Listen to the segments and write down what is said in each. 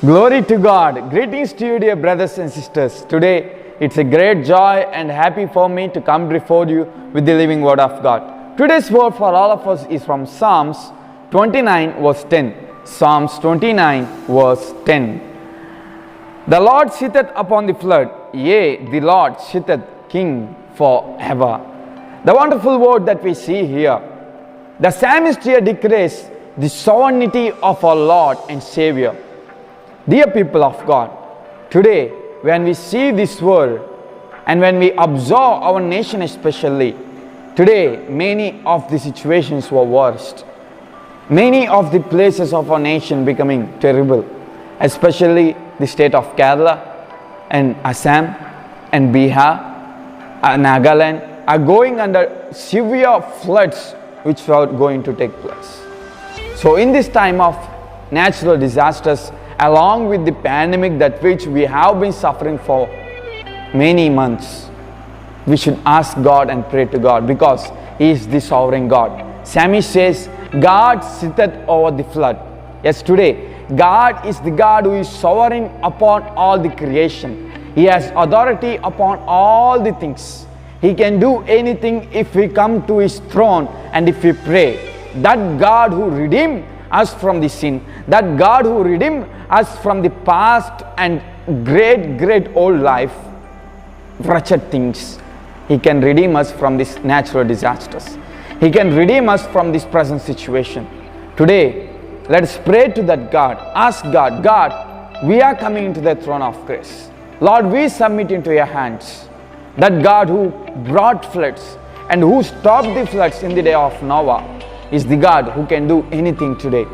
Glory to God. Greetings to you, dear brothers and sisters. Today, it's a great joy and happy for me to come before you with the living word of God. Today's word for all of us is from Psalms 29 verse 10. Psalms 29 verse 10. The Lord sitteth upon the flood, yea, the Lord sitteth King forever. The wonderful word that we see here. The psalmist here declares the sovereignty of our Lord and Savior. Dear people of God, today when we see this world and when we observe our nation especially, today many of the situations were worst. Many of the places of our nation becoming terrible, especially the state of Kerala and Assam and Bihar and Nagaland are going under severe floods which are going to take place. So in this time of natural disasters, along with the pandemic that which we have been suffering for many months, we should ask God and pray to God because He is the sovereign God. Psalmist says, God sitteth over the flood. Yes, today, God is the God who is sovereign upon all the creation. He has authority upon all the things. He can do anything if we come to His throne and if we pray. That God who redeemed us from the sin, that God who redeemed us from the past and great old life, wretched things, He can redeem us from these natural disasters. He can redeem us from this present situation. Today, let us pray to that God. Ask God, God, we are coming into the throne of grace. Lord, we submit into your hands. That God who brought floods and who stopped the floods in the day of Noah is the God who can do anything today.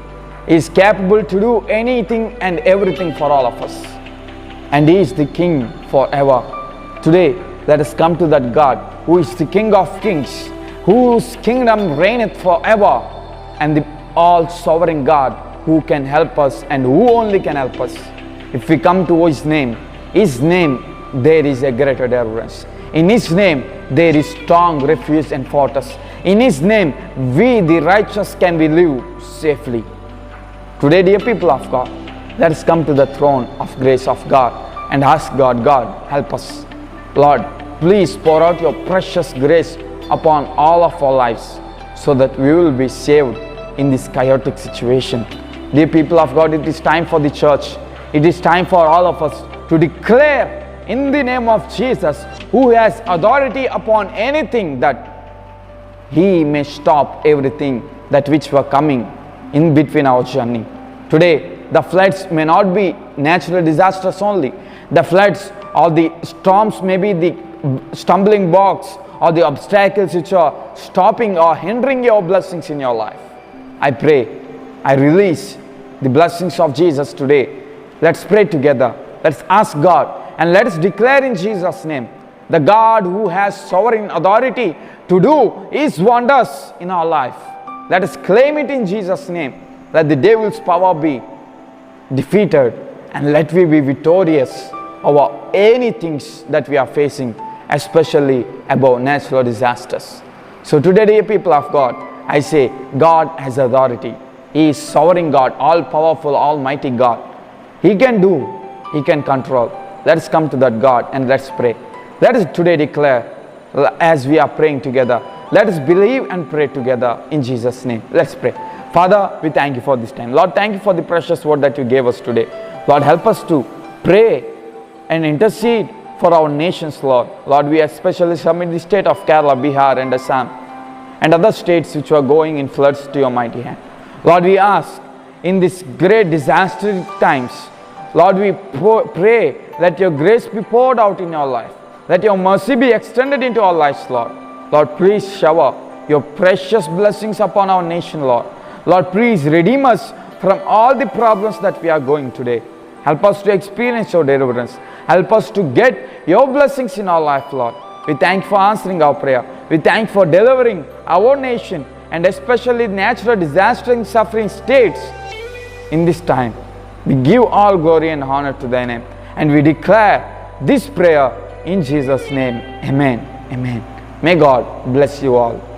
He is capable to do anything and everything for all of us. And He is the King forever. Today, let us come to that God who is the King of kings, whose kingdom reigneth forever, and the all-sovereign God who can help us and who only can help us. If we come to His name, there is a greater deliverance. In His name, there is strong refuge and fortress. In His name, we the righteous can be live safely. Today, dear people of God, let us come to the throne of grace of God and ask God, God, help us. Lord, please pour out your precious grace upon all of our lives so that we will be saved in this chaotic situation. Dear people of God, it is time for the church. It is time for all of us to declare in the name of Jesus, who has authority upon anything, that He may stop everything that which were coming in between our journey. Today, the floods may not be natural disasters only. The floods or the storms may be the stumbling blocks or the obstacles which are stopping or hindering your blessings in your life. I pray, I release the blessings of Jesus today. Let's pray together. Let's ask God and let us declare in Jesus' name, the God who has sovereign authority to do His wonders in our life. Let us claim it in Jesus' name. Let the devil's power be defeated and let we be victorious over any things that we are facing, especially about natural disasters. So today, dear people of God, I say God has authority. He is sovereign God, all-powerful, almighty God. He can do, He can control. Let us come to that God and let's pray. Let us today declare as we are praying together. Let us believe and pray together in Jesus' name. Let's pray. Father, we thank You for this time. Lord, thank You for the precious word that You gave us today. Lord, help us to pray and intercede for our nations, Lord. Lord, we especially submit the state of Kerala, Bihar and Assam and other states which are going in floods to Your mighty hand. Lord, we ask in these great disaster times, Lord, we pray, let Your grace be poured out in our life. Let Your mercy be extended into our lives, Lord. Lord, please shower Your precious blessings upon our nation, Lord. Lord, please redeem us from all the problems that we are going today. Help us to experience Your deliverance. Help us to get Your blessings in our life, Lord. We thank You for answering our prayer. We thank You for delivering our nation and especially natural disaster and suffering states in this time. We give all glory and honor to Thy name. And we declare this prayer in Jesus' name. Amen. Amen. May God bless you all.